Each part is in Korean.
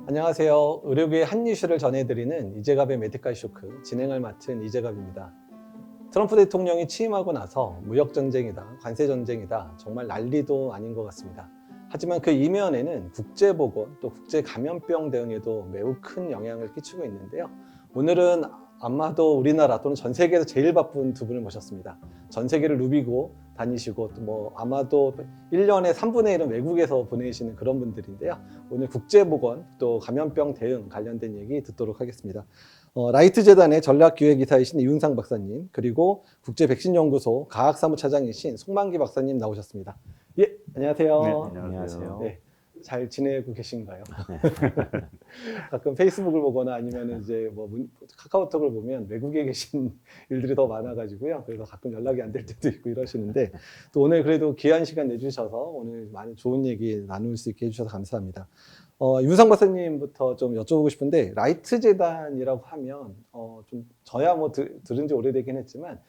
안녕하세요. 의료계의 한 이슈를 전해드리는 이재갑의 메디칼 쇼크 진행을 맡은 이재갑입니다. 트럼프 대통령이 취임하고 나서 무역 전쟁이다, 관세 전쟁이다, 정말 난리도 아닌 것 같습니다. 하지만 그 이면에는 국제보건 또 국제감염병 대응에도 매우 큰 영향을 끼치고 있는데요. 오늘은 아마도 우리나라 또는 전 세계에서 제일 바쁜 두 분을 모셨습니다. 전 세계를 누비고 다니시고 또 뭐 아마도 1년에 3분의 1은 외국에서 보내시는 그런 분들인데요. 오늘 국제보건 또 감염병 대응 관련된 얘기 듣도록 하겠습니다. 라이트 재단의 전략기획이사이신 이윤상 박사님, 그리고 국제백신연구소 과학사무차장이신 송만기 박사님 나오셨습니다. 예, 안녕하세요. 네, 안녕하세요. 네, 잘 지내고 계신가요? 가끔 페이스북을 보거나 아니면 이제 뭐 카카오톡을 보면 외국에 계신 일들이 더 많아가지고요. 그래서 가끔 연락이 안 될 때도 있고 이러시는데 또 오늘 그래도 귀한 시간 내주셔서 오늘 많은 좋은 얘기 나눌 수 있게 해주셔서 감사합니다. 윤상 박사님부터 좀 여쭤보고 싶은데 라이트 재단이라고 하면 좀 저야 뭐 들은 지 오래되긴 했지만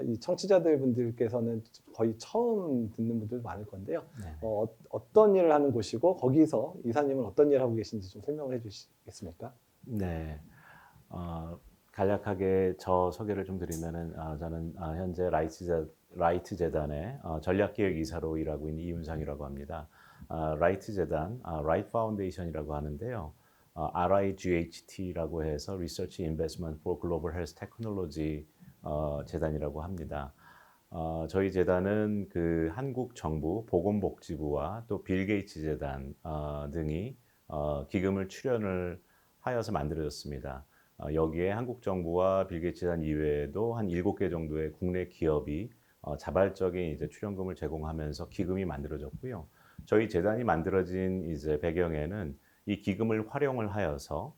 이 청취자들 분들께서는 거의 처음 듣는 분들 많을 건데요. 어떤 일을 하는 곳이고 거기서 이사님은 어떤 일을 하고 계신지 좀 설명을 해주시겠습니까? 네, 간략하게 저 소개를 좀 드리면은 저는 현재 라이트 재단의 전략기획이사로 일하고 있는 이윤상이라고 합니다. 라이트 재단, 라이트 파운데이션이라고 하는데요. RIGHT라고 해서 Research Investment for Global Health Technology 재단이라고 합니다. 저희 재단은 그 한국 정부 보건복지부와 또 빌 게이츠 재단 등이 기금을 출연을 하여서 만들어졌습니다. 여기에 한국 정부와 빌 게이츠 재단 이외에도 한 7개 정도의 국내 기업이 자발적인 이제 출연금을 제공하면서 기금이 만들어졌고요. 저희 재단이 만들어진 이제 배경에는 이 기금을 활용을 하여서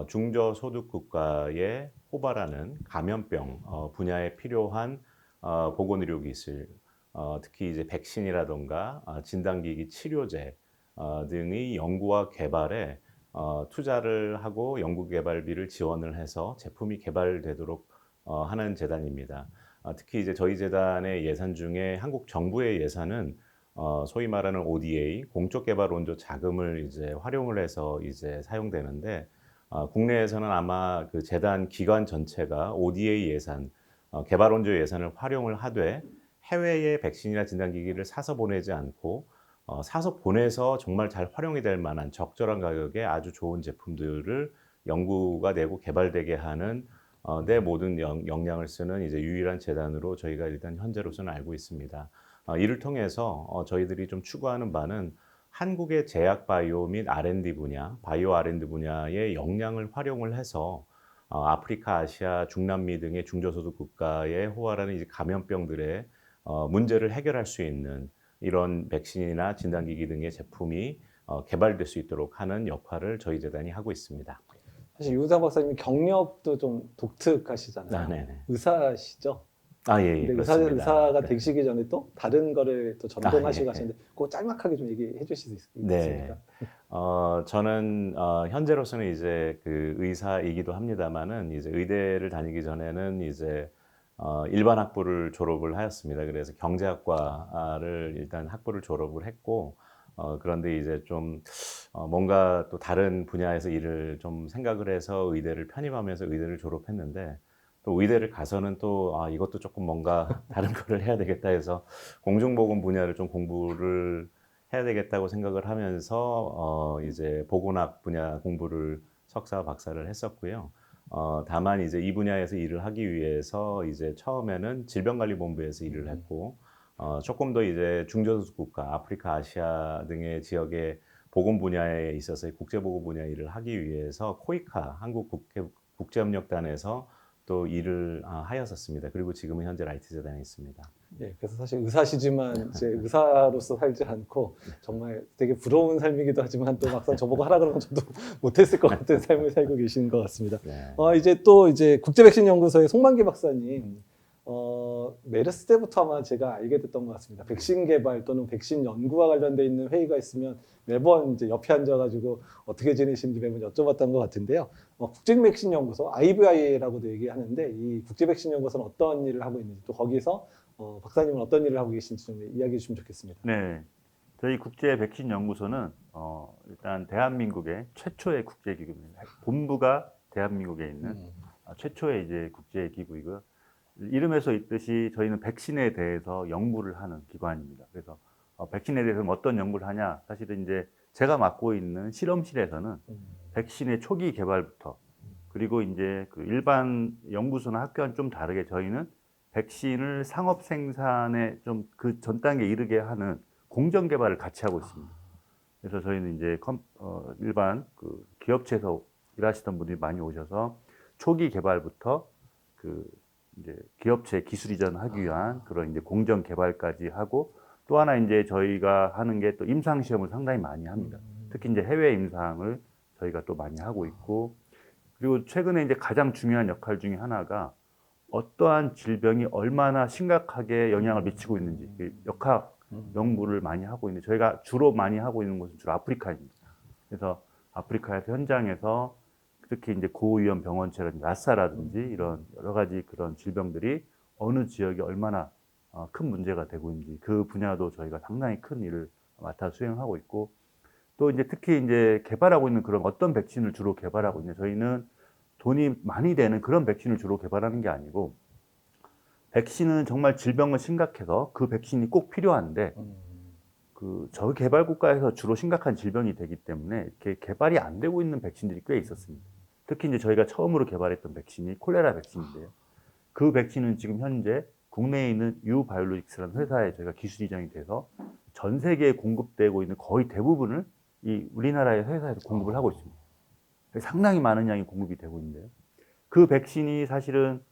중저소득 국가에 호발하는 감염병 분야에 필요한 보건의료기술, 특히 이제 백신이라던가 진단기기 치료제 등의 연구와 개발에 투자를 하고 연구개발비를 지원을 해서 제품이 개발되도록 하는 재단입니다. 특히 이제 저희 재단의 예산 중에 한국 정부의 예산은 소위 말하는 ODA, 공적개발원조 자금을 이제 활용을 해서 이제 사용되는데 국내에서는 아마 그 재단 기관 전체가 ODA 예산, 개발원조 예산을 활용을 하되 해외에 백신이나 진단기기를 사서 보내지 않고 사서 보내서 정말 잘 활용이 될 만한 적절한 가격에 아주 좋은 제품들을 연구가 되고 개발되게 하는 내 모든 역량을 쓰는 이제 유일한 재단으로 저희가 일단 현재로서는 알고 있습니다. 이를 통해서 저희들이 좀 추구하는 바는 한국의 제약 바이오 및 R&D 분야, 바이오 R&D 분야의 역량을 활용을 해서 아프리카, 아시아, 중남미 등의 중저소득 국가에 호발하는 이제 감염병들의 문제를 해결할 수 있는 이런 백신이나 진단기기 등의 제품이 개발될 수 있도록 하는 역할을 저희 재단이 하고 있습니다. 사실 윤상 박사님 경력도 좀 독특하시잖아요. 네네. 의사시죠? 예, 근데 그렇습니다. 의사가 네. 되시기 전에 또 다른 거를 또 전공하시고 예. 하시는데 그거 짤막하게 좀 얘기해 주실 수 네. 있습니까? 저는 현재로서는 이제 그 의사이기도 합니다만은 이제 의대를 다니기 전에는 이제 일반 학부를 졸업을 하였습니다. 그래서 경제학과를 일단 학부를 졸업을 했고 그런데 이제 좀 뭔가 또 다른 분야에서 일을 좀 생각을 해서 의대를 편입하면서 의대를 졸업했는데 또 의대를 가서는 또 이것도 조금 뭔가 다른 거를 해야 되겠다 해서 공중보건 분야를 좀 공부를 해야 되겠다고 생각을 하면서 이제 보건학 분야 공부를 석사 박사를 했었고요. 다만 이제 이 분야에서 일을 하기 위해서 이제 처음에는 질병관리본부에서 일을 했고 조금 더 이제 중저소득 국가, 아프리카, 아시아 등의 지역의 보건 분야에 있어서 국제보건 분야 일을 하기 위해서 코이카 한국 국제협력단에서 또 일을 하였었습니다. 그리고 지금은 현재 라이트 재단에 있습니다. 예, 그래서 사실 의사시지만 이제 의사로서 살지 않고 정말 되게 부러운 삶이기도 하지만 또 막상 저보고 하라 그러면 저도 못했을 것 같은 삶을 살고 계신 것 같습니다. 네. 이제 또 이제 국제백신연구소의 송만기 박사님, 메르스 때부터 아마 제가 알게 됐던 것 같습니다. 백신 개발 또는 백신 연구와 관련돼 있는 회의가 있으면 매번 이제 옆에 앉아가지고 어떻게 지내시는지 매번 여쭤봤던 것 같은데요. 국제백신연구소 IVI라고도 얘기하는데 이 국제백신연구소는 어떤 일을 하고 있는지 또 거기서 박사님은 어떤 일을 하고 계신지 좀 이야기해 주시면 좋겠습니다. 네, 저희 국제 백신 연구소는 일단 대한민국의 최초의 국제 기구입니다. 본부가 대한민국에 있는 최초의 이제 국제 기구이고요. 이름에서 있듯이 저희는 백신에 대해서 연구를 하는 기관입니다. 그래서 백신에 대해서는 어떤 연구를 하냐? 사실은 이제 제가 맡고 있는 실험실에서는 백신의 초기 개발부터 그리고 이제 그 일반 연구소나 학교와는 좀 다르게 저희는 백신을 상업 생산에 좀 그 전 단계에 이르게 하는 공정 개발을 같이 하고 있습니다. 그래서 저희는 이제 일반 그 기업체에서 일하시던 분들이 많이 오셔서 초기 개발부터 그 이제 기업체 기술 이전하기 위한 그런 이제 공정 개발까지 하고 또 하나 이제 저희가 하는 게 또 임상 시험을 상당히 많이 합니다. 특히 이제 해외 임상을 저희가 또 많이 하고 있고 그리고 최근에 이제 가장 중요한 역할 중에 하나가 어떠한 질병이 얼마나 심각하게 영향을 미치고 있는지 그 역학 연구를 많이 하고 있는데 저희가 주로 많이 하고 있는 곳은 주로 아프리카입니다. 그래서 아프리카에서 현장에서 특히 이제 고위험 병원체라든지 라사라든지 이런 여러 가지 그런 질병들이 어느 지역이 얼마나 큰 문제가 되고 있는지 그 분야도 저희가 상당히 큰 일을 맡아 수행하고 있고 또 이제 특히 이제 개발하고 있는 그런 어떤 백신을 주로 개발하고 있냐 저희는 돈이 많이 되는 그런 백신을 주로 개발하는 게 아니고 백신은 정말 질병은 심각해서 그 백신이 꼭 필요한데 그 저개발 국가에서 주로 심각한 질병이 되기 때문에 이렇게 개발이 안 되고 있는 백신들이 꽤 있었습니다. 특히 이제 저희가 처음으로 개발했던 백신이 콜레라 백신인데요. 그 백신은 지금 현재 국내에 있는 유바이오로직스라는 회사에 저희가 기술 이전이 돼서 전 세계에 공급되고 있는 거의 대부분을 이 우리나라의 회사에서 공급을 하고 있습니다. 상당히 많은 양이 공급이 되고 있는데요. 그 백신이 사실은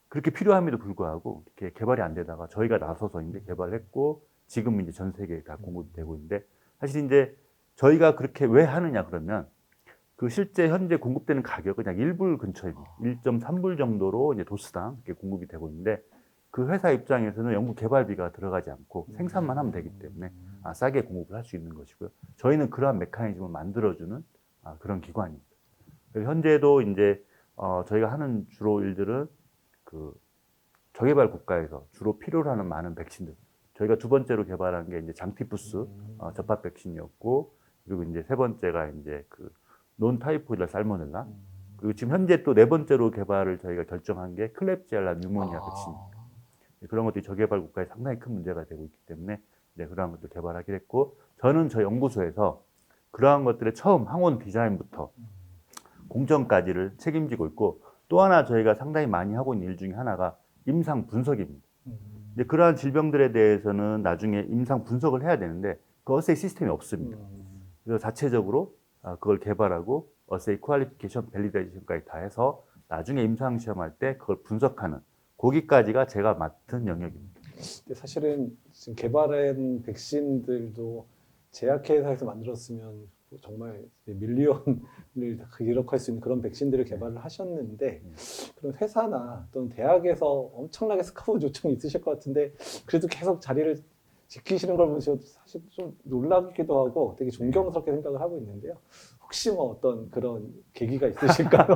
그렇게 필요함에도 불구하고 이렇게 개발이 안 되다가 저희가 나서서 이제 개발했고 지금 이제 전 세계에 다 공급이 되고 있는데 사실 이제 저희가 그렇게 왜 하느냐 그러면 그 실제 현재 공급되는 가격은 약 1불 근처입니다. 1.3불 정도로 이제 도수당 이렇게 공급이 되고 있는데 그 회사 입장에서는 연구 개발비가 들어가지 않고 생산만 하면 되기 때문에 싸게 공급을 할 수 있는 것이고요. 저희는 그러한 메커니즘을 만들어주는 그런 기관입니다. 그래서 현재도 이제 저희가 하는 주로 일들은 그 저개발 국가에서 주로 필요로 하는 많은 백신들. 저희가 두 번째로 개발한 게 이제 장티푸스 접합 백신이었고 그리고 이제 세 번째가 이제 그 논타이포이드 살모넬라. 그리고 지금 현재 또 네 번째로 개발을 저희가 결정한 게 클렙시엘라 뉴모니아 백신입니다. 그런 것들이 저개발 국가에 상당히 큰 문제가 되고 있기 때문에 이제 그러한 것들 개발하기로 했고 저는 저희 연구소에서 그러한 것들의 처음 항원 디자인부터 공정까지를 책임지고 있고 또 하나 저희가 상당히 많이 하고 있는 일 중에 하나가 임상 분석입니다. 이제 그러한 질병들에 대해서는 나중에 임상 분석을 해야 되는데 그 어세이 시스템이 없습니다. 그래서 자체적으로 그걸 개발하고 어세이 퀄리피케이션 밸리데이션까지 다 해서 나중에 임상 시험할 때 그걸 분석하는 거기까지가 제가 맡은 영역입니다. 근데 사실은 지금 개발한 백신들도 제약회사에서 만들었으면 정말 밀리언을 기록할 수 있는 그런 백신들을 개발을 하셨는데 그런 회사나 또는 대학에서 엄청나게 스카우트 요청이 있으실 것 같은데 그래도 계속 자리를 지키시는 걸 보면서 사실 좀 놀라기도 하고 되게 존경스럽게 생각을 하고 있는데요. 혹시 뭐 어떤 그런 계기가 있으실까요?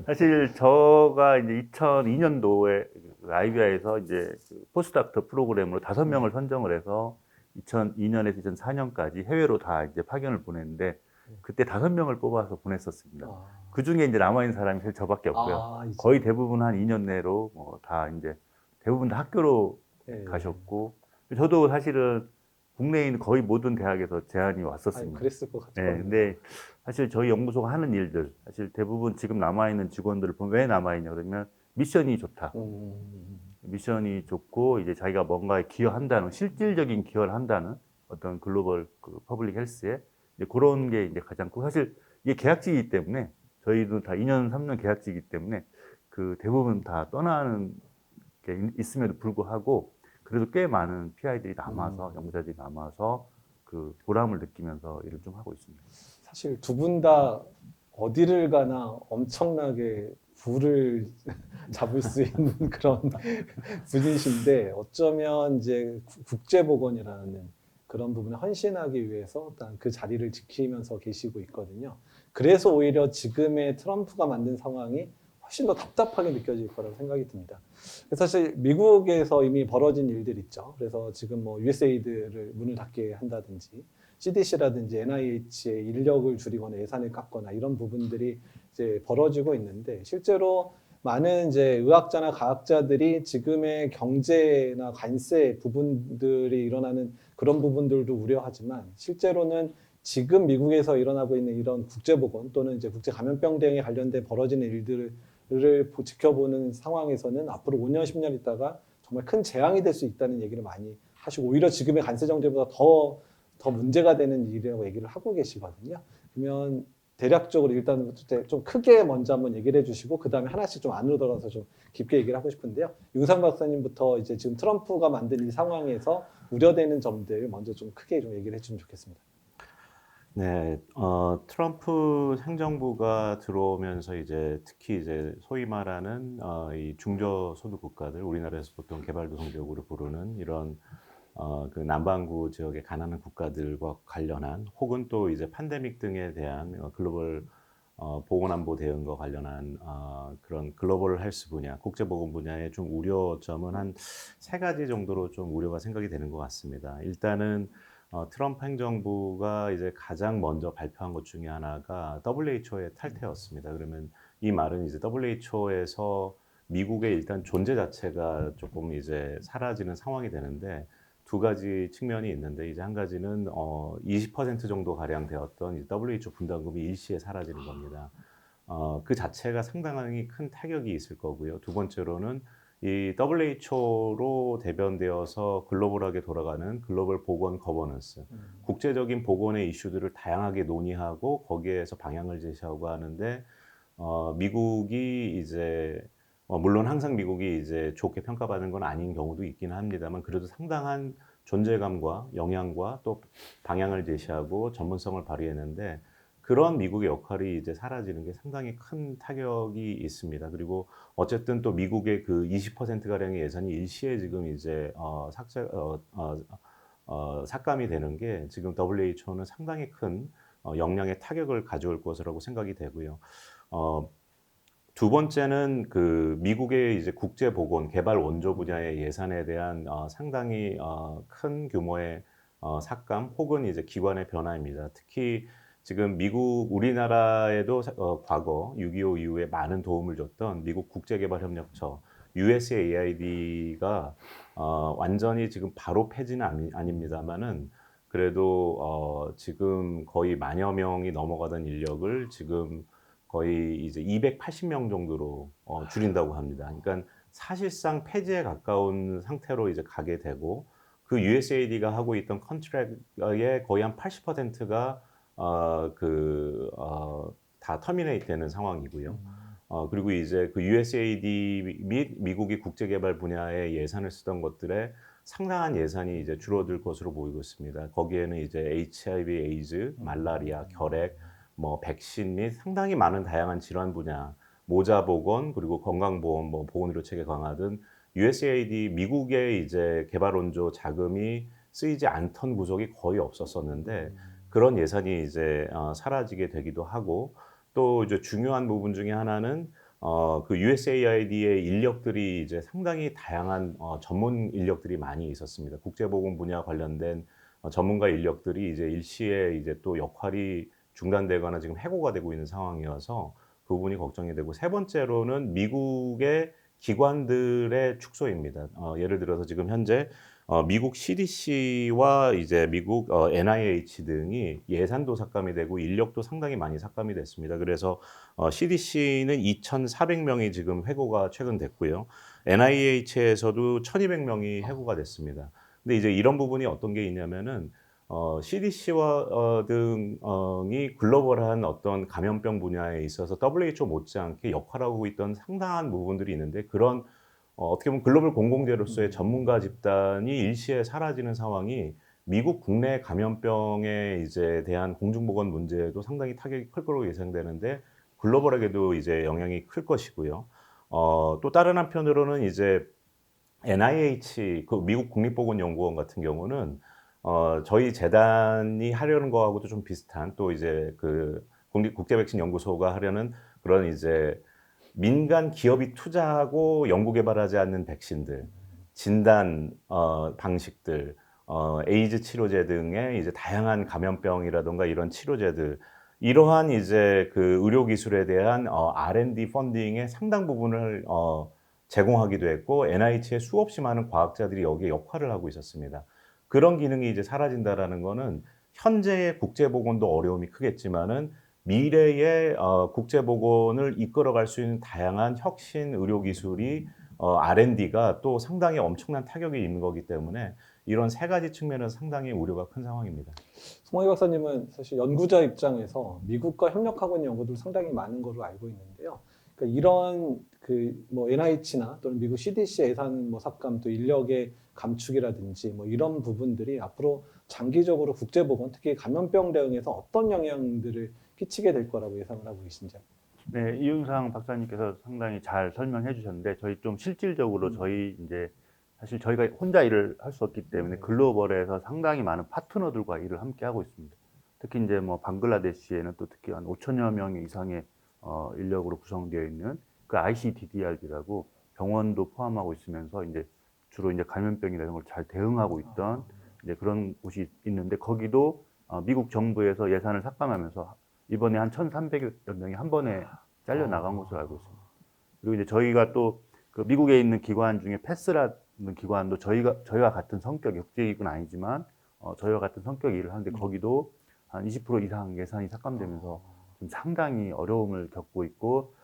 사실 저가 이제 2002년도에 아이비아에서 이제 포스트닥터 프로그램으로 5명을 선정을 해서 2002년에서 2004년까지 해외로 다 이제 파견을 보냈는데 그때 5명을 뽑아서 보냈었습니다. 그 중에 이제 남아있는 사람이 사실 저밖에 없고요. 거의 대부분 한 2년 내로 다 이제 대부분 다 학교로 가셨고 저도 사실은 국내에 있는 거의 모든 대학에서 제안이 왔었습니다. 그랬을 것 같아요. 네, 근데 사실 저희 연구소가 하는 일들, 사실 대부분 지금 남아있는 직원들을 보면 왜 남아있냐 그러면 미션이 좋다. 미션이 좋고 이제 자기가 뭔가에 기여한다는 실질적인 기여를 한다는 어떤 글로벌 그 퍼블릭 헬스에 이제 그런 게 이제 가장 크 사실 이게 계약직이기 때문에 저희도 다 2년 3년 계약직이기 때문에 그 대부분 다 떠나는 게 있음에도 불구하고 그래도 꽤 많은 PI들이 남아서 연구자들이 남아서 그 보람을 느끼면서 일을 좀 하고 있습니다. 사실 두 분 다 어디를 가나 엄청나게 부를 잡을 수 있는 그런 분이신데 어쩌면 이제 국제보건이라는 그런 부분에 헌신하기 위해서 일단 그 자리를 지키면서 계시고 있거든요. 그래서 오히려 지금의 트럼프가 만든 상황이 훨씬 더 답답하게 느껴질 거라고 생각이 듭니다. 그래서 사실 미국에서 이미 벌어진 일들 있죠. 그래서 지금 뭐 USAID를 문을 닫게 한다든지 CDC라든지 NIH의 인력을 줄이거나 예산을 깎거나 이런 부분들이 이제 벌어지고 있는데 실제로 많은 이제 의학자나 과학자들이 지금의 경제나 관세 부분들이 일어나는 그런 부분들도 우려하지만 실제로는 지금 미국에서 일어나고 있는 이런 국제보건 또는 이제 국제 감염병 대응에 관련된 벌어지는 일들을 지켜보는 상황에서는 앞으로 5년, 10년 있다가 정말 큰 재앙이 될 수 있다는 얘기를 많이 하시고 오히려 지금의 관세 정책보다 더 문제가 되는 일이라고 얘기를 하고 계시거든요. 그러면 대략적으로 일단 좀 크게 먼저 한번 얘기를 해주시고 그 다음에 하나씩 좀 안으로 들어가서 좀 깊게 얘기를 하고 싶은데요. 윤상 박사님부터 이제 지금 트럼프가 만든 이 상황에서 우려되는 점들 먼저 좀 크게 좀 얘기를 해주면 좋겠습니다. 네, 트럼프 행정부가 들어오면서 이제 특히 이제 소위 말하는 이 중저소득 국가들, 우리나라에서 보통 개발도상국으로 부르는 이런 그 남반구 지역의 가난한 국가들과 관련한 혹은 또 이제 팬데믹 등에 대한 글로벌 보건안보 대응과 관련한 그런 글로벌 헬스 분야, 국제보건 분야의 좀 우려점은 한 세 가지 정도로 좀 우려가 생각이 되는 것 같습니다. 일단은 트럼프 행정부가 이제 가장 먼저 발표한 것 중에 하나가 WHO의 탈퇴였습니다. 그러면 이 말은 이제 WHO에서 미국의 일단 존재 자체가 조금 이제 사라지는 상황이 되는데 두 가지 측면이 있는데 이제 한 가지는 20% 정도 가량 되었던 이 WHO 분담금이 일시에 사라지는 겁니다. 그 자체가 상당히 큰 타격이 있을 거고요. 두 번째로는 이 WHO로 대변되어서 글로벌하게 돌아가는 글로벌 보건 거버넌스, 국제적인 보건의 이슈들을 다양하게 논의하고 거기에서 방향을 제시하고 하는데 미국이 이제 물론 항상 미국이 이제 좋게 평가받는 건 아닌 경우도 있기는 합니다만 그래도 상당한 존재감과 영향과 또 방향을 제시하고 전문성을 발휘했는데 그런 미국의 역할이 이제 사라지는 게 상당히 큰 타격이 있습니다. 그리고 어쨌든 또 미국의 그 20%가량의 예산이 일시에 지금 이제 삭감이 되는 게 지금 WHO는 상당히 큰 역량의 타격을 가져올 것이라고 생각이 되고요. 두 번째는 그 미국의 이제 국제보건 개발 원조 분야의 예산에 대한 상당히 큰 규모의 삭감 혹은 이제 기관의 변화입니다. 특히 지금 미국 우리나라에도 과거 6.25 이후에 많은 도움을 줬던 미국 국제개발협력처 USAID가 완전히 지금 바로 폐지는 아닙니다만은 그래도 지금 거의 만여 명이 넘어가던 인력을 지금 거의 이제 280명 정도로 줄인다고 합니다. 그러니까 사실상 폐지에 가까운 상태로 이제 가게 되고 그 USAID가 하고 있던 컨트랙의 거의 한 80%가 다 터미네이트 되는 상황이고요. 그리고 이제 그 USAID 및 미국이 국제개발 분야에 예산을 쓰던 것들에 상당한 예산이 이제 줄어들 것으로 보이고 있습니다. 거기에는 이제 HIV, 에이즈, 말라리아, 결핵, 뭐 백신 및 상당히 많은 다양한 질환 분야, 모자보건 그리고 건강보험, 뭐 보건의료 체계 강화 등 USAID 미국의 이제 개발 원조 자금이 쓰이지 않던 부족이 거의 없었었는데 그런 예산이 이제 사라지게 되기도 하고 또 이제 중요한 부분 중에 하나는 그 USAID의 인력들이 이제 상당히 다양한 전문 인력들이 많이 있었습니다. 국제보건 분야 관련된 전문가 인력들이 이제 일시에 이제 또 역할이 중단되거나 지금 해고가 되고 있는 상황이어서 그 부분이 걱정이 되고 세 번째로는 미국의 기관들의 축소입니다. 예를 들어서 지금 현재 미국 CDC와 이제 미국 NIH 등이 예산도 삭감이 되고 인력도 상당히 많이 삭감이 됐습니다. 그래서 CDC는 2,400명이 지금 해고가 최근 됐고요. NIH에서도 1,200명이 해고가 됐습니다. 근데 이제 이런 부분이 어떤 게 있냐면은 CDC와 등이 글로벌한 어떤 감염병 분야에 있어서 WHO 못지않게 역할하고 있던 상당한 부분들이 있는데 그런 어떻게 보면 글로벌 공공재로서의 전문가 집단이 일시에 사라지는 상황이 미국 국내 감염병에 이제 대한 공중보건 문제에도 상당히 타격이 클 거로 예상되는데 글로벌하게도 이제 영향이 클 것이고요. 또 다른 한편으로는 이제 NIH, 그 미국 국립보건연구원 같은 경우는 저희 재단이 하려는 거하고도 좀 비슷한 또 이제 그 국제백신연구소가 하려는 그런 이제 민간 기업이 투자하고 연구 개발하지 않는 백신들, 진단 방식들, 에이즈 치료제 등의 이제 다양한 감염병이라든가 이런 치료제들, 이러한 이제 그 의료 기술에 대한 R&D 펀딩의 상당 부분을 제공하기도 했고 NIH의 수없이 많은 과학자들이 여기에 역할을 하고 있었습니다. 그런 기능이 이제 사라진다라는 거는 현재의 국제보건도 어려움이 크겠지만은 미래의 국제보건을 이끌어갈 수 있는 다양한 혁신 의료 기술이 R&D가 또 상당히 엄청난 타격이 있는 거기 때문에 이런 세 가지 측면은 상당히 우려가 큰 상황입니다. 송하기 박사님은 사실 연구자 입장에서 미국과 협력하고 있는 연구들 상당히 많은 걸로 알고 있는데요. 그러니까 이런 그 뭐 NIH나 또는 미국 CDC 예산 뭐 삭감 또 인력의 감축이라든지 뭐 이런 부분들이 앞으로 장기적으로 국제보건 특히 감염병 대응에서 어떤 영향들을 끼치게 될 거라고 예상을 하고 계신지요? 네, 이윤상 박사님께서 상당히 잘 설명해 주셨는데 저희 좀 실질적으로 저희 이제 사실 저희가 혼자 일을 할 수 없기 때문에 글로벌에서 상당히 많은 파트너들과 일을 함께 하고 있습니다. 특히 이제 뭐 방글라데시에는 또 특히 한 5천여 명 이상의 인력으로 구성되어 있는 그 ICDDR이라고 병원도 포함하고 있으면서 이제 주로 이제 감염병이나 이런 걸 잘 대응하고 있던 이제 그런 곳이 있는데 거기도 미국 정부에서 예산을 삭감하면서 이번에 한 1,300여 명이 한 번에 잘려 나간 것으로 알고 있습니다. 그리고 이제 저희가 또 그 미국에 있는 기관 중에 패스라는 기관도 저희와 같은 성격의 국제기구는 아니지만 저희와 같은 성격의 일을 하는데 거기도 한 20% 이상 예산이 삭감되면서 좀 상당히 어려움을 겪고 있고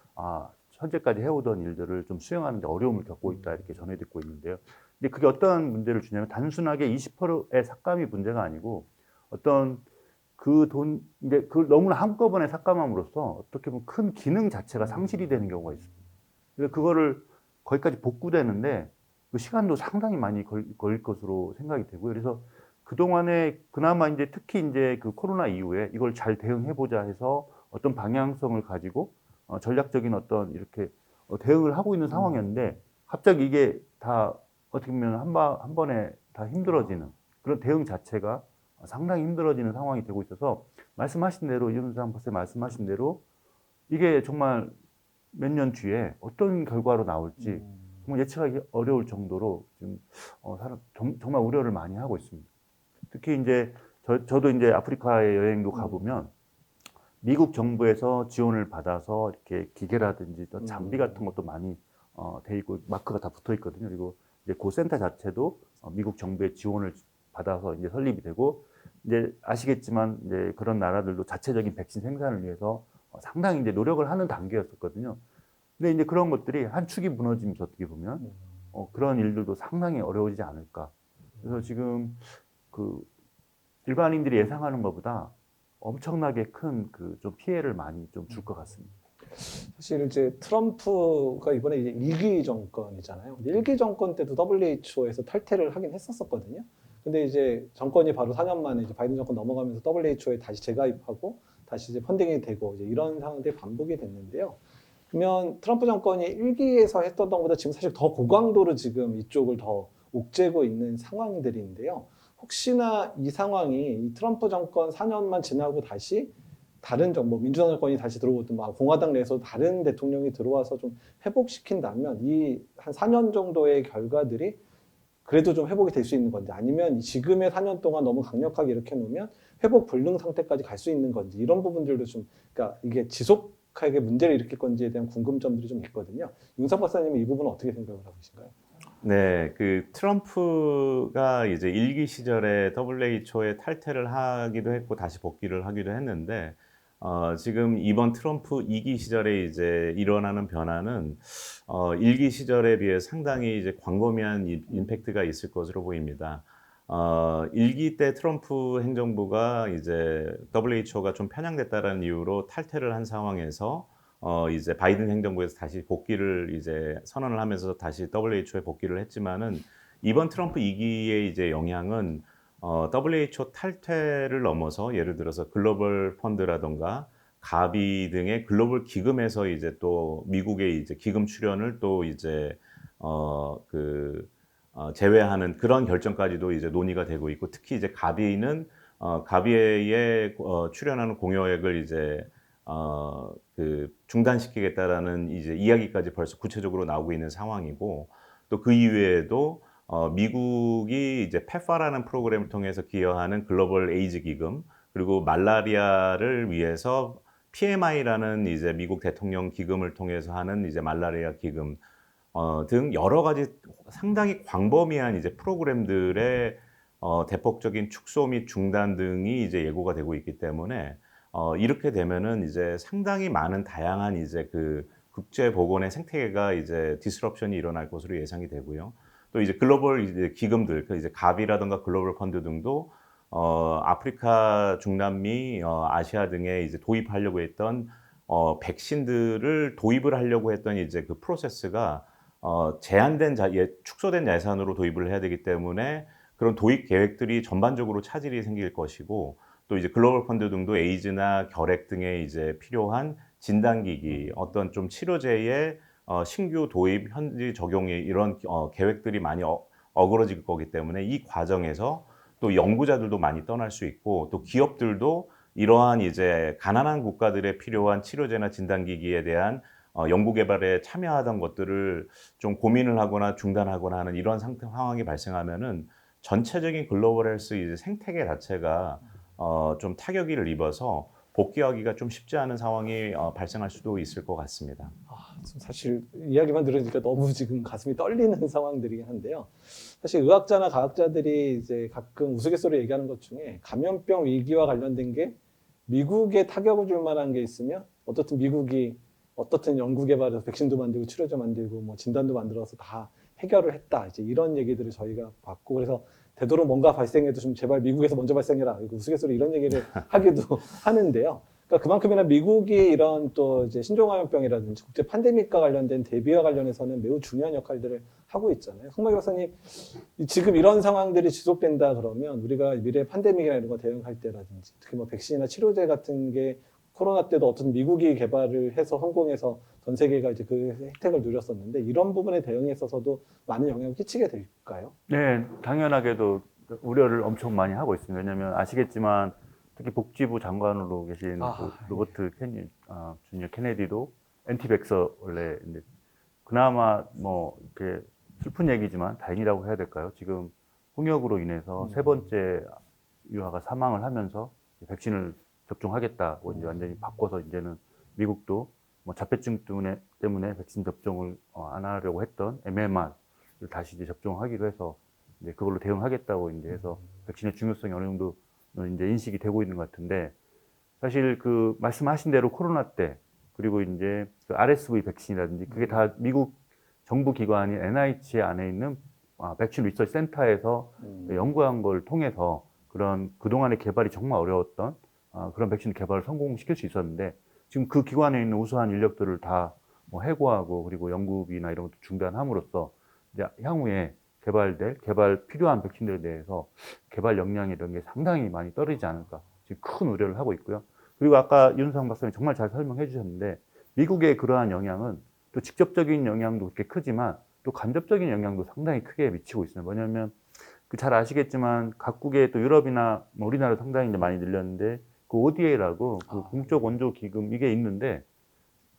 현재까지 해오던 일들을 좀 수행하는 데 어려움을 겪고 있다 이렇게 전해 듣고 있는데요. 근데 그게 어떤 문제를 주냐면 단순하게 20%의 삭감이 문제가 아니고 어떤 그 돈 이제 그 너무나 한꺼번에 삭감함으로써 어떻게 보면 큰 기능 자체가 상실이 되는 경우가 있습니다. 그래서 그거를 거기까지 복구되는데 그 시간도 상당히 많이 걸릴 것으로 생각이 되고요. 그래서 그동안에 그나마 이제 특히 이제 그 코로나 이후에 이걸 잘 대응해 보자 해서 어떤 방향성을 가지고 전략적인 어떤 이렇게 대응을 하고 있는 상황이었는데 갑자기 이게 다 어떻게 보면 한 번에 다 힘들어지는 그런 대응 자체가 상당히 힘들어지는 상황이 되고 있어서 말씀하신 대로 이윤상 박사님 말씀하신 대로 이게 정말 몇 년 뒤에 어떤 결과로 나올지 정말 예측하기 어려울 정도로 지금 정말 우려를 많이 하고 있습니다. 특히 이제 저도 이제 아프리카에 여행도 가보면 미국 정부에서 지원을 받아서 이렇게 기계라든지 또 장비 같은 것도 많이 돼 있고 마크가 다 붙어 있거든요. 그리고 이제 그 센터 자체도 미국 정부의 지원을 받아서 이제 설립이 되고 이제 아시겠지만 이제 그런 나라들도 자체적인 백신 생산을 위해서 상당히 이제 노력을 하는 단계였었거든요. 근데 이제 그런 것들이 한 축이 무너지면서 어떻게 보면 그런 일들도 상당히 어려워지지 않을까. 그래서 지금 그 일반인들이 예상하는 것보다 엄청나게 큰 그 좀 피해를 많이 좀 줄 것 같습니다. 사실 이제 트럼프가 이번에 이제 2기 정권이잖아요. 1기 정권 때도 WHO에서 탈퇴를 하긴 했었거든요. 근데 이제 정권이 바로 4년 만에 이제 바이든 정권 넘어가면서 WHO에 다시 재가입하고 다시 이제 펀딩이 되고 이제 이런 상황들이 반복이 됐는데요. 그러면 트럼프 정권이 1기에서 했던 것보다 지금 사실 더 고강도로 지금 이쪽을 더 옥죄고 있는 상황들인데요. 혹시나 이 상황이 이 트럼프 정권 4년만 지나고 다시 다른 정부, 민주당 정권이 다시 들어오든 공화당 내에서 다른 대통령이 들어와서 좀 회복시킨다면 이 한 4년 정도의 결과들이 그래도 좀 회복이 될 수 있는 건지 아니면 지금의 4년 동안 너무 강력하게 이렇게 놓으면 회복 불능 상태까지 갈 수 있는 건지 이런 부분들도 좀 그러니까 이게 지속하게 문제를 일으킬 건지에 대한 궁금점들이 좀 있거든요. 윤상 박사님은 이 부분은 어떻게 생각을 하고 계신가요? 네, 그 트럼프가 이제 1기 시절에 WHO에 탈퇴를 하기도 했고 다시 복귀를 하기도 했는데 지금 이번 트럼프 2기 시절에 이제 일어나는 변화는 1기 시절에 비해 상당히 이제 광범위한 임팩트가 있을 것으로 보입니다. 1기 때 트럼프 행정부가 이제 WHO가 좀 편향됐다는 이유로 탈퇴를 한 상황에서 이제 바이든 행정부에서 다시 복귀를 이제 선언을 하면서 다시 WHO에 복귀를 했지만은 이번 트럼프 2기의 이제 영향은 WHO 탈퇴를 넘어서 예를 들어서 글로벌 펀드라던가 가비 등의 글로벌 기금에서 이제 또 미국의 이제 기금 출연을 또 이제 제외하는 그런 결정까지도 이제 논의가 되고 있고 특히 이제 가비는 가비에 출연하는 공여액을 이제 그 중단시키겠다라는 이제 이야기까지 벌써 구체적으로 나오고 있는 상황이고 또 그 이외에도 미국이 이제 페파라는 프로그램을 통해서 기여하는 글로벌 에이즈 기금 그리고 말라리아를 위해서 PMI라는 이제 미국 대통령 기금을 통해서 하는 이제 말라리아 기금 등 여러 가지 상당히 광범위한 이제 프로그램들의 대폭적인 축소 및 중단 등이 이제 예고가 되고 있기 때문에 이렇게 되면은 이제 상당히 많은 다양한 이제 그 국제 보건의 생태계가 이제 디스럽션이 일어날 것으로 예상이 되고요. 또 이제 글로벌 이제 기금들, 그 이제 가비라든가 글로벌 펀드 등도 아프리카, 중남미, 아시아 등에 이제 도입하려고 했던 백신들을 도입을 하려고 했던 이제 그 프로세스가 제한된 축소된 예산으로 도입을 해야 되기 때문에 그런 도입 계획들이 전반적으로 차질이 생길 것이고 또 이제 글로벌 펀드 등도 에이즈나 결핵 등에 이제 필요한 진단기기, 어떤 좀 치료제의 신규 도입, 현지 적용이 이런 계획들이 많이 어그러질 거기 때문에 이 과정에서 또 연구자들도 많이 떠날 수 있고 또 기업들도 이러한 이제 가난한 국가들에 필요한 치료제나 진단기기에 대한 연구 개발에 참여하던 것들을 좀 고민을 하거나 중단하거나 하는 이런 상황이 발생하면은 전체적인 글로벌 헬스 이제 생태계 자체가 좀 타격을 입어서 복귀하기가 좀 쉽지 않은 상황이 발생할 수도 있을 것 같습니다. 지금 사실 이야기만 들으니까 너무 지금 가슴이 떨리는 상황들이긴 한데요. 사실 의학자나 과학자들이 이제 가끔 우스갯소리로 얘기하는 것 중에 감염병 위기와 관련된 게 미국에 타격을 줄 만한 게 있으면 어떻든 미국이 어떻든 연구 개발해서 백신도 만들고 치료제 만들고 뭐 진단도 만들어서 다 해결을 했다. 이제 이런 얘기들을 저희가 봤고 그래서 되도록 뭔가 발생해도 좀 제발 미국에서 먼저 발생해라. 우스갯소리 이런 얘기를 하기도 하는데요. 그러니까 그만큼이나 미국이 이런 또 이제 신종감염병이라든지 국제 팬데믹과 관련된 대비와 관련해서는 매우 중요한 역할들을 하고 있잖아요. 홍마기 박사님, 지금 이런 상황들이 지속된다 그러면 우리가 미래 팬데믹이나 이런 거 대응할 때라든지 특히 뭐 백신이나 치료제 같은 게 코로나 때도 어떤 미국이 개발을 해서 성공해서 전 세계가 이제 그 혜택을 누렸었는데 이런 부분에 대응에 있어서도 많은 영향을 끼치게 될까요? 네, 당연하게도 우려를 엄청 많이 하고 있습니다. 왜냐하면 아시겠지만 특히 복지부 장관으로 계신 그 로버트 주니어 케네디도 엔티백서 원래 그나마 뭐 이렇게 슬픈 얘기지만 다행이라고 해야 될까요? 지금 홍역으로 인해서 세 번째 유아가 사망을 하면서 백신을 접종하겠다고 이제 완전히 바꿔서 이제는 미국도 뭐 자폐증 때문에 백신 접종을 안 하려고 했던 MMR을 다시 이제 접종하기로 해서 이제 그걸로 대응하겠다고 이제 해서 백신의 중요성이 어느 정도 이제 인식이 되고 있는 것 같은데 사실 그 말씀하신 대로 코로나 때 그리고 이제 그 RSV 백신이라든지 그게 다 미국 정부 기관인 NIH 안에 있는 백신 리서치 센터에서 연구한 걸 통해서 그런 그동안의 개발이 정말 어려웠던 그런 백신 개발을 성공시킬 수 있었는데 지금 그 기관에 있는 우수한 인력들을 다 뭐 해고하고 그리고 연구비나 이런 것도 중단함으로써 이제 향후에 개발 필요한 백신들에 대해서 개발 역량이 이런 게 상당히 많이 떨어지지 않을까 지금 큰 우려를 하고 있고요. 그리고 아까 윤상 박사님 정말 잘 설명해 주셨는데 미국의 그러한 영향은 또 직접적인 영향도 그렇게 크지만 또 간접적인 영향도 상당히 크게 미치고 있습니다. 뭐냐면 잘 아시겠지만 각국의 또 유럽이나 뭐 우리나라 상당히 이제 많이 늘렸는데 그 ODA라고 그 공적 원조 기금 이게 있는데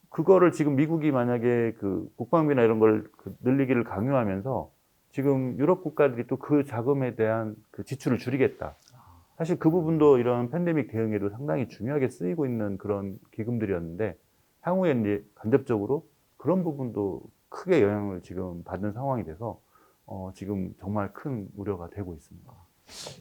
그거를 지금 미국이 만약에 그 국방비나 이런 걸 늘리기를 강요하면서 지금 유럽 국가들이 또 그 자금에 대한 그 지출을 줄이겠다. 사실 그 부분도 이런 팬데믹 대응에도 상당히 중요하게 쓰이고 있는 그런 기금들이었는데 향후에 이제 간접적으로 그런 부분도 크게 영향을 지금 받는 상황이 돼서 지금 정말 큰 우려가 되고 있습니다.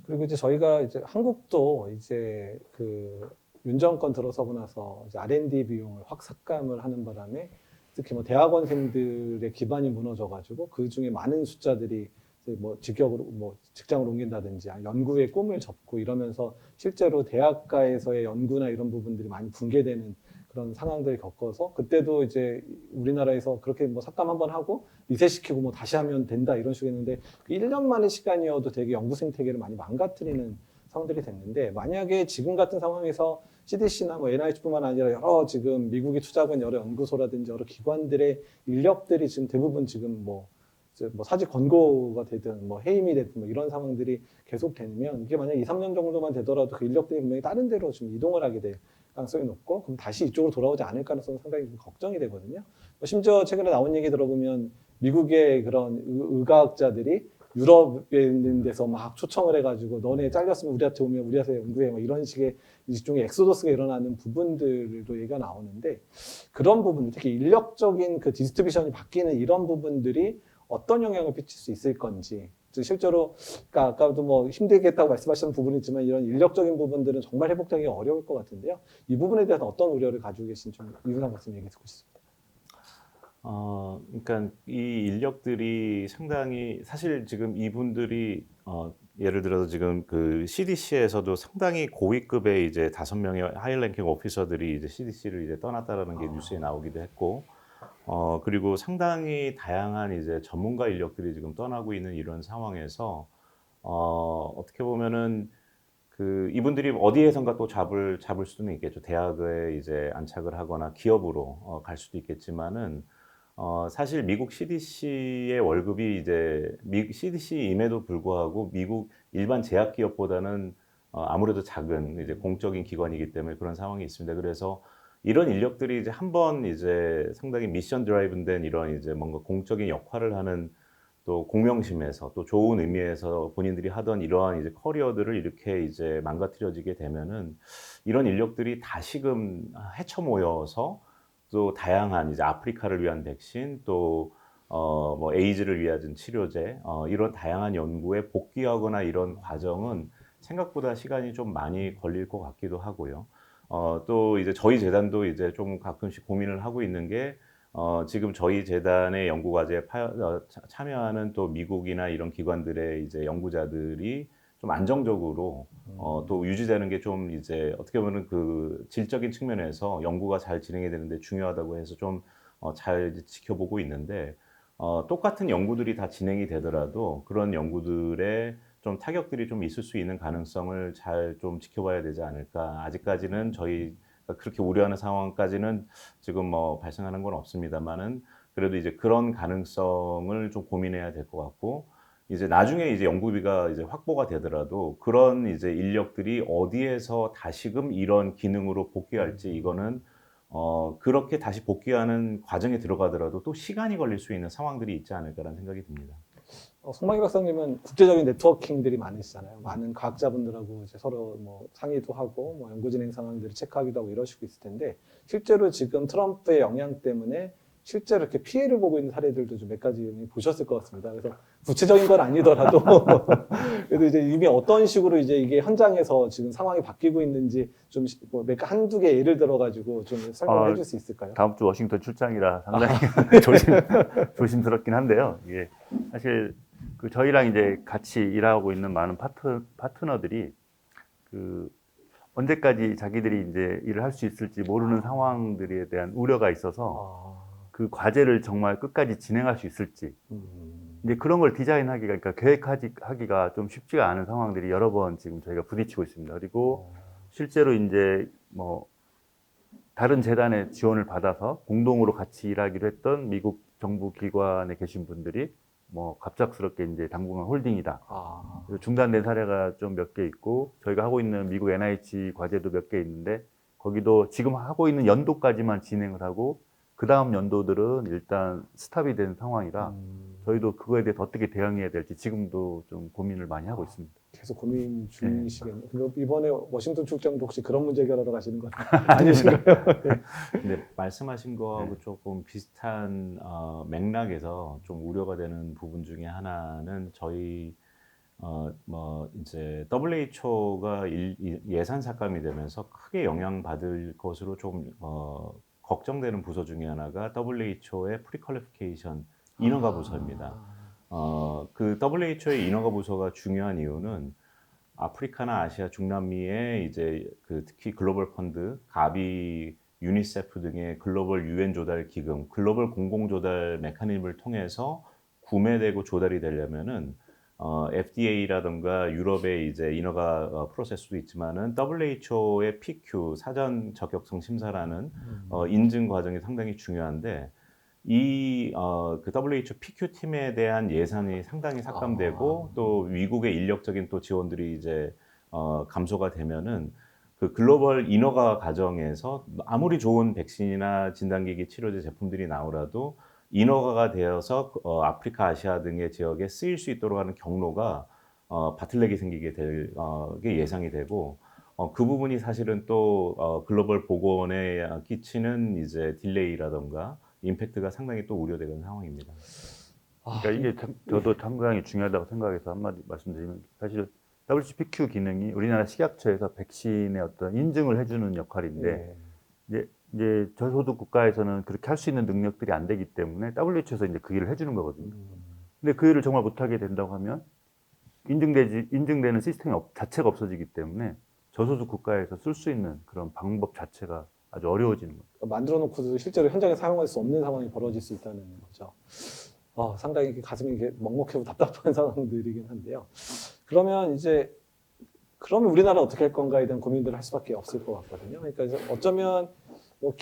그리고 이제 저희가 이제 한국도 이제 그 윤 정권 들어서고 나서 이제 R&D 비용을 확 삭감을 하는 바람에 특히 뭐 대학원생들의 기반이 무너져가지고 그 중에 많은 숫자들이 이제 뭐 직격으로 뭐 직장을 옮긴다든지 연구의 꿈을 접고 이러면서 실제로 대학가에서의 연구나 이런 부분들이 많이 붕괴되는 그런 상황들을 겪어서 그때도 이제 우리나라에서 그렇게 뭐 삭감 한번 하고 리셋시키고 뭐 다시 하면 된다 이런 식으로 했는데 그 1년 만의 시간이어도 되게 연구 생태계를 많이 망가뜨리는 상황들이 됐는데 만약에 지금 같은 상황에서 CDC나 뭐 NIH뿐만 아니라 여러 지금 미국이 투자한 여러 연구소라든지 여러 기관들의 인력들이 지금 대부분 지금 뭐 이제 뭐 사직 권고가 되든 뭐 해임이 되든 뭐 이런 상황들이 계속 되면 이게 만약 2, 3년 정도만 되더라도 그 인력들이 분명히 다른 데로 좀 이동을 하게 될 가능성이 높고 그럼 다시 이쪽으로 돌아오지 않을 가능성은 상당히 좀 걱정이 되거든요. 뭐 심지어 최근에 나온 얘기 들어보면 미국의 그런 의과학자들이 유럽에 있는 데서 막 초청을 해가지고 너네 잘렸으면 우리한테 오면 우리한테 연구해 뭐 이런 식의 일종의 엑소더스가 일어나는 부분들도 얘기가 나오는데 그런 부분 특히 인력적인 그 디스트리뷰션이 바뀌는 이런 부분들이 어떤 영향을 끼칠 수 있을 건지 실제로 그러니까 아까도 뭐 힘들겠다고 말씀하시는 부분이 있지만 이런 인력적인 부분들은 정말 회복되기 어려울 것 같은데요. 이 부분에 대해서 어떤 우려를 가지고 계신지 좀 이승상 박사님 얘기 듣고 싶습니다. 그러니까 이 인력들이 상당히 사실 지금 이분들이 예를 들어서 지금 그 CDC에서도 상당히 고위급의 이제 5명의 하이랭킹 오피서들이 이제 CDC를 이제 떠났다라는 게 뉴스에 나오기도 했고, 그리고 상당히 다양한 이제 전문가 인력들이 지금 떠나고 있는 이런 상황에서 어떻게 보면은 그 이분들이 어디에선가 또 잡을 수는 있겠죠. 대학에 이제 안착을 하거나 기업으로 갈 수도 있겠지만은. 사실 미국 CDC의 월급이 이제 CDC임에도 불구하고 미국 일반 제약 기업보다는 아무래도 작은 이제 공적인 기관이기 때문에 그런 상황이 있습니다. 그래서 이런 인력들이 이제 한번 이제 상당히 미션 드라이브된 이런 이제 뭔가 공적인 역할을 하는 또 공명심에서 또 좋은 의미에서 본인들이 하던 이러한 이제 커리어들을 이렇게 이제 망가뜨려지게 되면은 이런 인력들이 다시금 헤쳐 모여서 또 다양한 이제 아프리카를 위한 백신 또 뭐 에이즈를 위한 치료제 이런 다양한 연구에 복귀하거나 이런 과정은 생각보다 시간이 좀 많이 걸릴 것 같기도 하고요. 또 이제 저희 재단도 이제 좀 가끔씩 고민을 하고 있는 게 지금 저희 재단의 연구 과제에 참여하는 또 미국이나 이런 기관들의 이제 연구자들이 좀 안정적으로 또 유지되는 게 좀 이제 어떻게 보면 그 질적인 측면에서 연구가 잘 진행이 되는데 중요하다고 해서 좀 잘 지켜보고 있는데 똑같은 연구들이 다 진행이 되더라도 그런 연구들의 좀 타격들이 좀 있을 수 있는 가능성을 잘 좀 지켜봐야 되지 않을까. 아직까지는 저희가 그렇게 우려하는 상황까지는 지금 뭐 발생하는 건 없습니다만은 그래도 이제 그런 가능성을 좀 고민해야 될 것 같고 이제 나중에 이제 연구비가 이제 확보가 되더라도 그런 이제 인력들이 어디에서 다시금 이런 기능으로 복귀할지 이거는 그렇게 다시 복귀하는 과정에 들어가더라도 또 시간이 걸릴 수 있는 상황들이 있지 않을까라는 생각이 듭니다. 송만기 박사님은 국제적인 네트워킹들이 많으시잖아요. 많은 과학자분들하고 이제 서로 뭐 상의도 하고 뭐 연구 진행 상황들을 체크하기도 하고 이러시고 있을 텐데 실제로 지금 트럼프의 영향 때문에 실제로 이렇게 피해를 보고 있는 사례들도 좀 몇 가지 보셨을 것 같습니다. 그래서 구체적인 건 아니더라도 그래도 이제 이미 어떤 식으로 이제 이게 현장에서 지금 상황이 바뀌고 있는지 좀 뭐 한두 개 예를 들어가지고 좀 설명을 해줄 수 있을까요? 다음 주 워싱턴 출장이라 상당히 조심스럽긴 한데요. 이게 사실 그 저희랑 이제 같이 일하고 있는 많은 파트너들이 그 언제까지 자기들이 이제 일을 할 수 있을지 모르는 상황들에 대한 우려가 있어서 그 과제를 정말 끝까지 진행할 수 있을지 이제 그런 걸 디자인하기가 그러니까 계획하기가 좀 쉽지가 않은 상황들이 여러 번 지금 저희가 부딪히고 있습니다. 그리고 실제로 이제 뭐 다른 재단의 지원을 받아서 공동으로 같이 일하기로 했던 미국 정부 기관에 계신 분들이 뭐 갑작스럽게 이제 당분간 홀딩이다. 중단된 사례가 좀 몇 개 있고 저희가 하고 있는 미국 NIH 과제도 몇 개 있는데 거기도 지금 하고 있는 연도까지만 진행을 하고 그 다음 연도들은 일단 스탑이 된 상황이라 저희도 그거에 대해서 어떻게 대응해야 될지 지금도 좀 고민을 많이 하고 있습니다. 계속 고민 중이시겠네요. 그리고 이번에 워싱턴 출장도 혹시 그런 문제 해결하러 가시는 건 아니신가요? 근데 말씀하신 거하고 조금 비슷한 맥락에서 좀 우려가 되는 부분 중에 하나는 저희 뭐 이제 WHO가 예산 삭감이 되면서 크게 영향받을 것으로 좀 걱정되는 부서 중에 하나가 WHO의 프리퀄리피케이션 인허가 부서입니다. 그 WHO의 인허가 부서가 중요한 이유는 아프리카나 아시아, 중남미의 이제 그 특히 글로벌 펀드, 가비, 유니세프 등의 글로벌 유엔 조달 기금, 글로벌 공공 조달 메커니즘을 통해서 구매되고 조달이 되려면은 FDA라든가 유럽의 이제 인허가 프로세스도 있지만은 WHO의 PQ 사전 적격성 심사라는 인증 과정이 상당히 중요한데 그 WHO PQ 팀에 대한 예산이 상당히 삭감되고 또 미국의 인력적인 또 지원들이 이제 감소가 되면은 그 글로벌 인허가 과정에서 아무리 좋은 백신이나 진단기기 치료제 제품들이 나오라도 인허가가 되어서 아프리카, 아시아 등의 지역에 쓰일 수 있도록 하는 경로가 바틀렉이 생기게 될 게 예상이 되고 그 부분이 사실은 또 글로벌 보건에 끼치는 이제 딜레이라든가 임팩트가 상당히 또 우려되는 상황입니다. 그러니까 이게 저도 상당히 중요하다고 생각해서 한마디 말씀드리면 사실 WPQ 기능이 우리나라 식약처에서 백신의 어떤 인증을 해주는 역할인데 이제 저소득 국가에서는 그렇게 할 수 있는 능력들이 안 되기 때문에 WHO에서 이제 그 일을 해주는 거거든요. 근데 그 일을 정말 못하게 된다고 하면 인증되는 시스템이 자체가 없어지기 때문에 저소득 국가에서 쓸 수 있는 그런 방법 자체가 아주 어려워지는 거죠. 만들어 놓고도 실제로 현장에 사용할 수 없는 상황이 벌어질 수 있다는 거죠. 상당히 이렇게 가슴이 이렇게 먹먹하고 답답한 상황들이긴 한데요. 그러면 그러면 우리나라 어떻게 할 건가에 대한 고민들을 할 수밖에 없을 것 같거든요. 그러니까 이제 어쩌면 뭐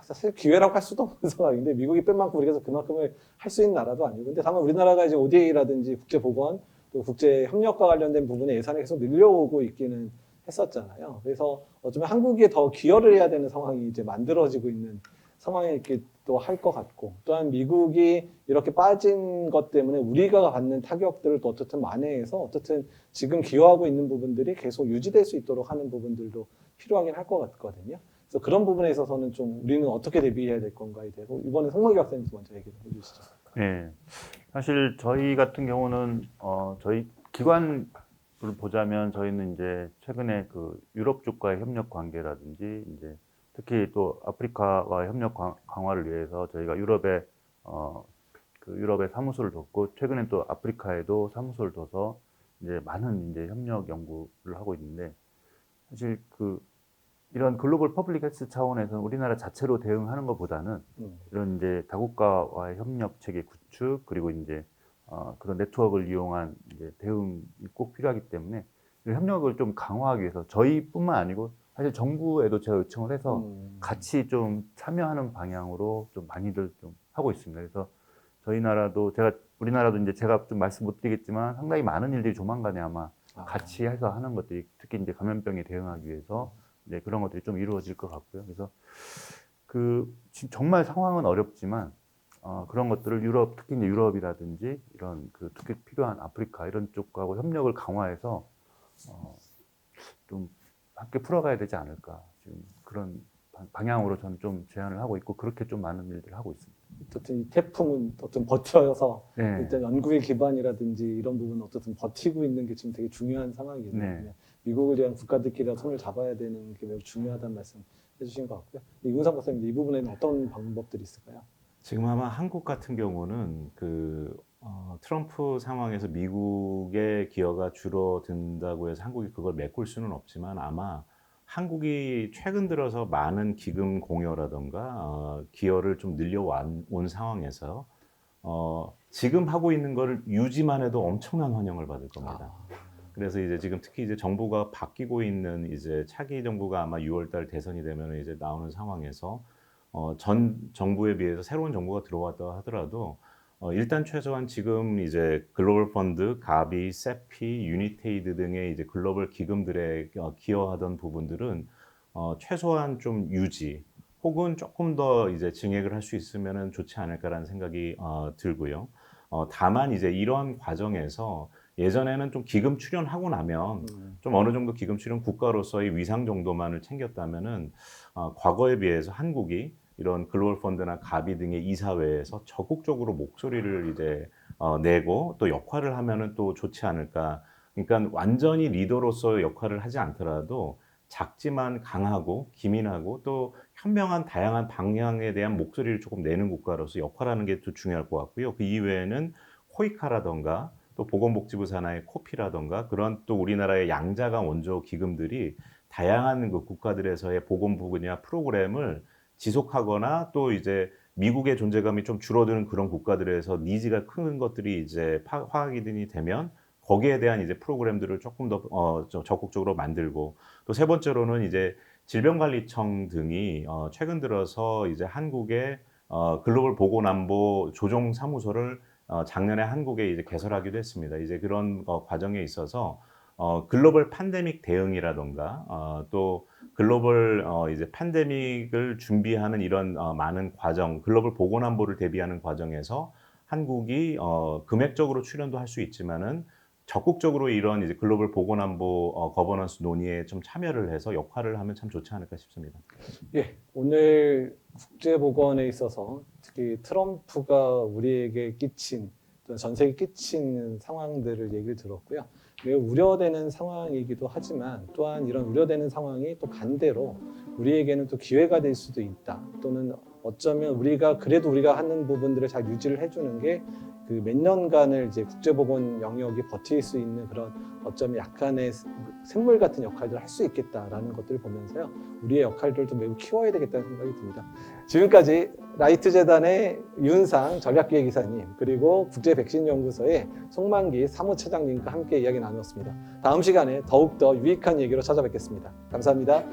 사실 기회라고 할 수도 없는 상황인데 미국이 뺀 만큼 우리가 그만큼을 할 수 있는 나라도 아니고 근데 다만 우리나라가 이제 ODA라든지 국제보건 또 국제협력과 관련된 부분에 예산이 계속 늘려오고 있기는 했었잖아요. 그래서 어쩌면 한국이 더 기여를 해야 되는 상황이 이제 만들어지고 있는 상황이기도 할 것 같고 또한 미국이 이렇게 빠진 것 때문에 우리가 받는 타격들을 또 어쨌든 만회해서 어쨌든 지금 기여하고 있는 부분들이 계속 유지될 수 있도록 하는 부분들도 필요하긴 할 것 같거든요. 그래서 그런 부분에 있어서는 좀 우리는 어떻게 대비해야 될 건가에 대해서 이번에 송문기 박사님께서 먼저 얘기를 해주시죠. 네, 사실 저희 같은 경우는 저희 기관을 보자면 저희는 이제 최근에 그 유럽 쪽과의 협력 관계라든지 이제 특히 또 아프리카와 협력 강화를 위해서 저희가 유럽에 유럽에 사무소를 뒀고 최근에 또 아프리카에도 사무소를 둬서 이제 많은 이제 협력 연구를 하고 있는데 사실 이런 글로벌 퍼블릭 헬스 차원에서는 우리나라 자체로 대응하는 것보다는 이런 이제 다국가와의 협력 체계 구축 그리고 이제 그런 네트워크를 이용한 이제 대응이 꼭 필요하기 때문에 이런 협력을 좀 강화하기 위해서 저희뿐만 아니고 사실 정부에도 제가 요청을 해서 같이 좀 참여하는 방향으로 좀 많이들 좀 하고 있습니다. 그래서 우리나라도 이제 제가 좀 말씀 못 드리겠지만 상당히 많은 일들이 조만간에 아마 같이 해서 하는 것들이 특히 이제 감염병에 대응하기 위해서 이제 그런 것들이 좀 이루어질 것 같고요. 그래서 정말 상황은 어렵지만 그런 것들을 특히 이제 유럽이라든지 이런 특히 필요한 아프리카 이런 쪽하고 협력을 강화해서 좀 함께 풀어가야 되지 않을까 지금 그런 방향으로 저는 좀 제안을 하고 있고 그렇게 좀 많은 일들을 하고 있습니다. 어쨌든 이 태풍은 어떤 버텨서 네. 일단 연구의 기반이라든지 이런 부분은 어쨌든 버티고 있는 게 지금 되게 중요한 상황이거든요. 네. 미국을 위한 국가들끼리 손을 잡아야 되는 게 매우 중요하다는 말씀 해주신 것 같고요. 이근상 박사님 이 부분에는 어떤 방법들이 있을까요? 지금 아마 한국 같은 경우는 트럼프 상황에서 미국의 기여가 줄어든다고 해서 한국이 그걸 메꿀 수는 없지만 아마 한국이 최근 들어서 많은 기금 공여라던가 기여를 좀 늘려온 상황에서 지금 하고 있는 걸 유지만 해도 엄청난 환영을 받을 겁니다. 그래서 이제 지금 특히 이제 정부가 바뀌고 있는 이제 차기 정부가 아마 6월달 대선이 되면 이제 나오는 상황에서 전 정부에 비해서 새로운 정부가 들어왔다 하더라도 일단 최소한 지금 이제 글로벌 펀드, 가비, 세피, 유니테이드 등의 이제 글로벌 기금들에 기여하던 부분들은 최소한 좀 유지 혹은 조금 더 이제 증액을 할 수 있으면 좋지 않을까라는 생각이 들고요. 다만 이제 이런 과정에서 예전에는 좀 기금 출연하고 나면 좀 어느 정도 기금 출연 국가로서의 위상 정도만을 챙겼다면은 과거에 비해서 한국이 이런 글로벌 펀드나 가비 등의 이사회에서 적극적으로 목소리를 이제 내고 또 역할을 하면은 또 좋지 않을까. 그러니까 완전히 리더로서의 역할을 하지 않더라도 작지만 강하고 기민하고 또 현명한 다양한 방향에 대한 목소리를 조금 내는 국가로서 역할하는 게 또 중요할 것 같고요. 그 이외에는 코이카라던가 또 보건복지부 산하의 코피라던가 그런 또 우리나라의 양자가 원조 기금들이 다양한 그 국가들에서의 보건부 분야 프로그램을 지속하거나 또 이제 미국의 존재감이 좀 줄어드는 그런 국가들에서 니즈가 큰 것들이 이제 파악이 되면 거기에 대한 이제 프로그램들을 조금 더 적극적으로 만들고 또 세 번째로는 이제 질병관리청 등이 최근 들어서 이제 한국의 글로벌 보건안보 조정 사무소를 작년에 한국에 이제 개설하기도 했습니다. 이제 그런 과정에 있어서 글로벌 팬데믹 대응이라던가 또 글로벌 이제 팬데믹을 준비하는 이런 많은 과정, 글로벌 보건안보를 대비하는 과정에서 한국이 금액적으로 출연도 할 수 있지만은 적극적으로 이런 이제 글로벌 보건안보 거버넌스 논의에 좀 참여를 해서 역할을 하면 참 좋지 않을까 싶습니다. 예, 오늘 국제보건에 있어서 특히 트럼프가 우리에게 끼친, 또는 전 세계에 끼친 상황들을 얘기를 들었고요. 매우 우려되는 상황이기도 하지만 또한 이런 우려되는 상황이 또 반대로 우리에게는 또 기회가 될 수도 있다. 또는 어쩌면 그래도 우리가 하는 부분들을 잘 유지를 해주는 게 그 몇 년간을 이제 국제보건 영역이 버틸 수 있는 그런 어쩌면 약간의 샘물 같은 역할들을 할 수 있겠다라는 것들을 보면서요. 우리의 역할들도 매우 키워야 되겠다는 생각이 듭니다. 지금까지 라이트 재단의 윤상 전략기획이사님 그리고 국제백신연구소의 송만기 사무처장님과 함께 이야기 나누었습니다. 다음 시간에 더욱더 유익한 얘기로 찾아뵙겠습니다. 감사합니다.